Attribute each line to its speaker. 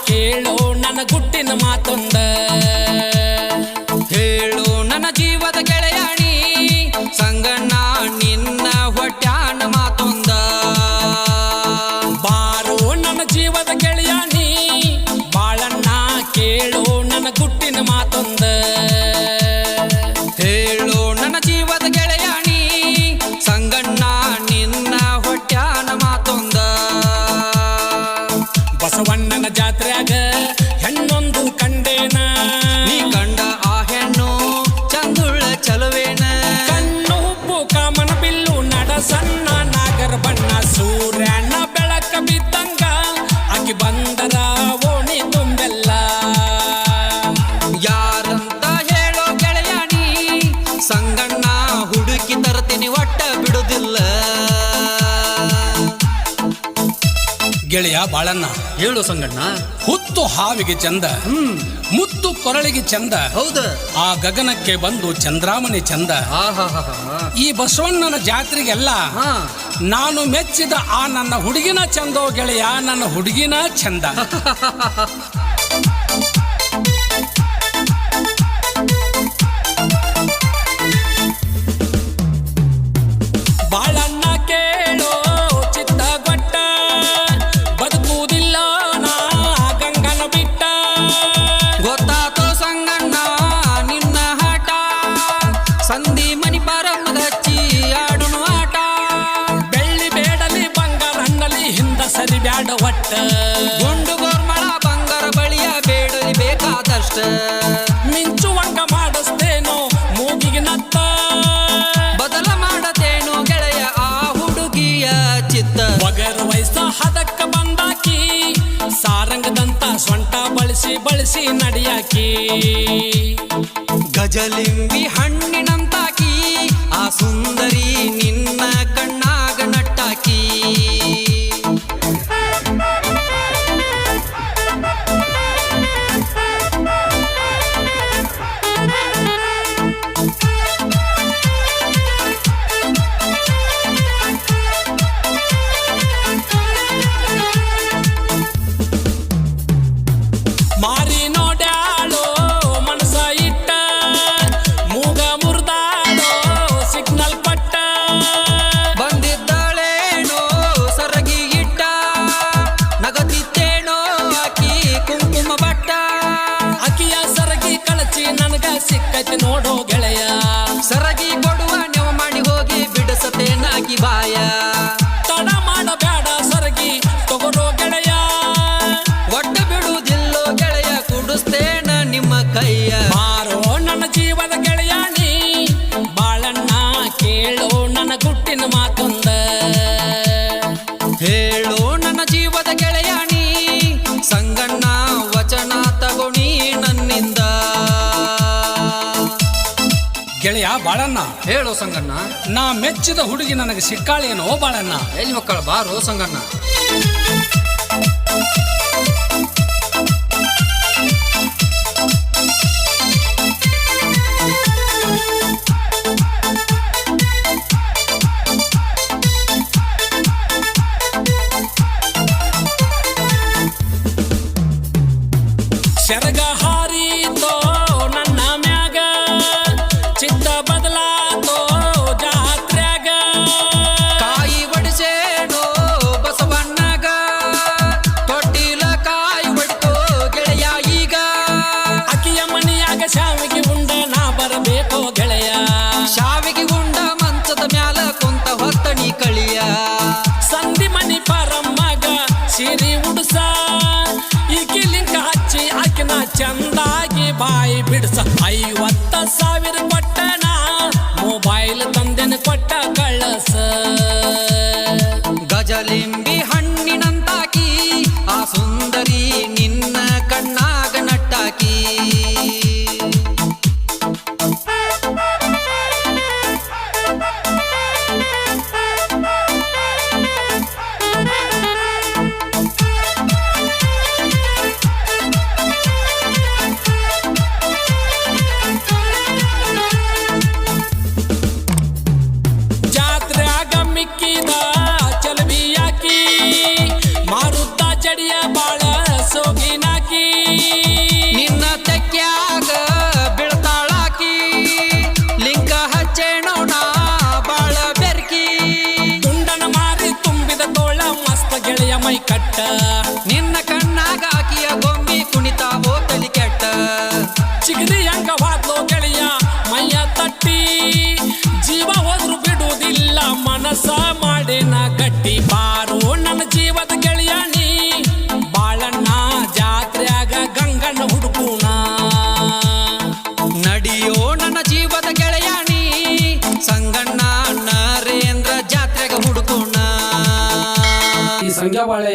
Speaker 1: ಕೇಳೋ ನನ್ನ ಗುಟ್ಟಿನ ಮಾತೊಂದ
Speaker 2: ಹೇಳು ನನ್ನ ಜೀವದ ಗೆಳೆಯಾಣಿ ಸಂಗಣ್ಣ ನಿನ್ನ ಹೊಟ್ಯಾನ ಮಾತೊಂದ
Speaker 1: ಬಾರೋ ನನ್ನ ಜೀವದ ಗೆಳೆಯಾಣಿ ಬಾಳಣ್ಣ ಕೇಳೋ ನನ್ನ ಗುಟ್ಟಿನ ಮಾತೊಂದ
Speaker 2: ಹೇಳು ನನ್ನ ಜೀವದ ಗೆಳೆಯಾಣಿ ಸಂಗಣ್ಣ ನಿನ್ನ ಹೊಟ್ಯಾನ ಮಾತೊಂದ
Speaker 1: ಬಸವಣ್ಣನ ಜಾತ್ರೆಯಾಗ ಹೆಣ್ಣೊಂದು ಕಂಡೇನ
Speaker 2: ನೀ ಕಂಡ ಆ ಹೆಣ್ಣು ಚಂದುಳ್ಳ ಚಲುವೇನ
Speaker 1: ಕಣ್ಣು ಉಪ್ಪು ಕಾಮನ ಬಿಲ್ಲು ನಡ ಸಣ್ಣ ನಾಗರ ಬಣ್ಣ ಸೂರ್ಯನ ಬೆಳಕ ಬಿದ್ದಂಗ ಆಕಿ ಬಂದರ ಓಣಿ ತುಂಬೆಲ್ಲ
Speaker 2: ಯಾರಂತ ಹೇಳೋ ಗೆಳೆಯಾಣಿ ಸಂಗಣ್ಣ ಹುಡುಕಿ ತರ್ತೀನಿ ಒಟ್ಟ ಬಿಡುದಿಲ್ಲ
Speaker 1: ಗೆಳೆಯ ಬಾಳಣ್ಣ
Speaker 2: ಹೇಳು ಸಂಗಣ್ಣ
Speaker 1: ಹುತ್ತು ಹಾವಿಗೆ ಚಂದ ಮುತ್ತು ಕೊರಳಿಗೆ ಚಂದ
Speaker 2: ಹೌದ
Speaker 1: ಆ ಗಗನಕ್ಕೆ ಬಂದು ಚಂದ್ರಾಮನೆ ಚಂದ ಈ ಬಸವಣ್ಣನ ಜಾತ್ರೆಗೆಲ್ಲ ನಾನು ಮೆಚ್ಚಿದ ಆ ನನ್ನ ಹುಡುಗಿನ ಚಂದೋ ಗೆಳೆಯ ನನ್ನ ಹುಡುಗಿನ ಚಂದ ಬಾಳಣ್ಣ ಕೇಳೋ ಚಿತ್ತಗೊಟ್ಟ ಬದುಕುವುದಿಲ್ಲ ನಾ ಗಂಗನ ಬಿಟ್ಟ
Speaker 2: ಗೊತ್ತಾತೋ ಸಂಗಣ್ಣ ನಿನ್ನ ಆಟ ಸಂಧಿ ಮನಿ ಪಾರಮ್ಮದ ಹಚ್ಚಿ ಆಡುನು ಆಟ
Speaker 1: ಬೆಳ್ಳಿ ಬೇಡಲಿ ಬಂಗಾರ ಹಣ್ಣಲಿ ಹಿಂದ ಸರಿ ಬ್ಯಾಡ ಒಟ್ಟ
Speaker 2: ಗುಂಡು ಗೋರ್ಮಳ ಬಂಗಾರ ಬಳಿಯ ಬೇಡಲಿ ಬೇಕಾದಷ್ಟ
Speaker 1: ಮಿಂಚುವಂಗ ಮಾಡಿಸ್ತೇನೋ ಮೂಗಿಗೆ ನತ್ತ
Speaker 2: ಬದಲ ಮಾಡತೇನು ಗೆಳೆಯ ಆ ಹುಡುಗಿಯ ಚಿತ್ತ
Speaker 1: ಒಗರು ವಯಸ್ಸ ಹದಕ್ಕ ಬಂದಾಕಿ ಸಾರಂಗದಂತ ಸೊಂಟ ಬಳಸಿ ನಡಿಯಾಕಿ
Speaker 2: ಗಜಲಿಂಬಿ ಹಣ್ಣಿನಂತಾಕಿ ಆ ಸುಂದರಿ ನಿನ್ನ ಕಣ್ಣಾಗ ನಟ್ಟಾಕಿ
Speaker 1: ಮಾರಿ ನೋಡ್ಯಾಳೋ ಮನಸ ಇಟ್ಟ ಮೂಗ ಮುರ್ದಾಳೋ ಸಿಗ್ನಲ್ ಪಟ್ಟ
Speaker 2: ಬಂದಿದ್ದಾಳೇನೋ ಸರಗಿ ಇಟ್ಟ ನಗದಿತ್ತೇನೋ ಆಕಿ ಕುಂಕುಮ ಬಟ್ಟ
Speaker 1: ಅಕಿಯ ಸರಗಿ ಕಳಚಿ ನನಗ ಸಿಕ್ಕೈತಿ ನೋಡೋ ಗೆಳೆಯ
Speaker 2: ಸರಗಿ ಕೊಡುವ ನೆವ ಮಾಡಿ ಹೋಗಿ ಬಿಡಿಸತೇನಾಗಿ ಬಾಯ
Speaker 1: ತಡ ಮಾಡಬೇಡ ಸರಗಿ ತಗೊರೋ ಗೆಳೆಯ
Speaker 2: ಒಟ್ಟ ಬಿಡುವುದಿಲ್ಲೋ ಗೆಳೆಯ ಕುಡಿಸ್ತೇನ ನಿಮ್ಮ ಕೈಯ
Speaker 1: ಮಾರೋ ನನ್ನ ಜೀವದ ಗೆಳೆಯಾಣಿ ಬಾಳಣ್ಣ ಕೇಳೋ ನನ್ನ ಗುಟ್ಟಿನ ಮಾತೊಂದ
Speaker 2: ಹೇಳು ನನ್ನ ಜೀವದ ಗೆಳೆಯಾಣಿ ಸಂಗಣ್ಣ ವಚನ ತಗೋಣಿ ನನ್ನಿಂದ
Speaker 1: ಗೆಳೆಯ ಬಾಳಣ್ಣ
Speaker 2: ಹೇಳು ಸಂಗಣ್ಣ
Speaker 1: ನಾ ಮೆಚ್ಚಿದ ಹುಡುಗಿ ನನಗೆ ಸಿಕ್ಕಾಳೇನೋ ಬಾಳಣ್ಣ
Speaker 2: ಎಲ್ಲಿ ಮಕ್ಕಳ ಬಾರೋ ಸಂಗಣ್ಣ
Speaker 1: ಶರಗ ಹಾರಿತೋ ನನ್ನ ಮ್ಯಾಗ ಚಿತ್ತ ಬದಲಾತೋ ಜಾತ್ರ್ಯಾಗ
Speaker 2: ಕಾಯಿ ಒಡಿಸೇನೋ ಬಸವಣ್ಣಗ ತೊಟ್ಟಿಲ ಕಾಯಿ ಒಡಿತೋ ಗೆಳೆಯ ಈಗ
Speaker 1: ಅಕಿಯ ಮನೆಯಾಗ ಶಾವಿಗೆ ಉಂಡ ನಾ ಬರಬೇಕೋ ಗೆಳೆಯ
Speaker 2: ಶಾವಿಗೆ ಉಂಡ ಮಂಚದ ಮ್ಯಾಲ ಕುಂತ ಹೊತ್ತಣಿ ಕಳಿಯ
Speaker 1: ಸಂಧಿ ಮನಿ ಪರಮ್ಮಗ ಸಿರಿ ಉಡ್ಸ ಈಕಿ ಲಿಂಕ ಹಚ್ಚಿ ಆಕಿನ ಚಂದಾಗಿ ಬಾಯಿ ಬಿಡ್ಸ 50,000 ಕೊಟ್ಟನ ಮೊಬೈಲ್ ತಂದೆನ ಕೊಟ್ಟ ಕಳಸ
Speaker 2: ಗಜಲಿಂಬಿ ಹಣ್ಣಿನಂತಾಕಿ ಆ ಸುಂದರಿ ನಿನ್ನ ಕಣ್ಣಾಗ ನಟ್ಟಾಕಿ
Speaker 1: ಜವಳೆ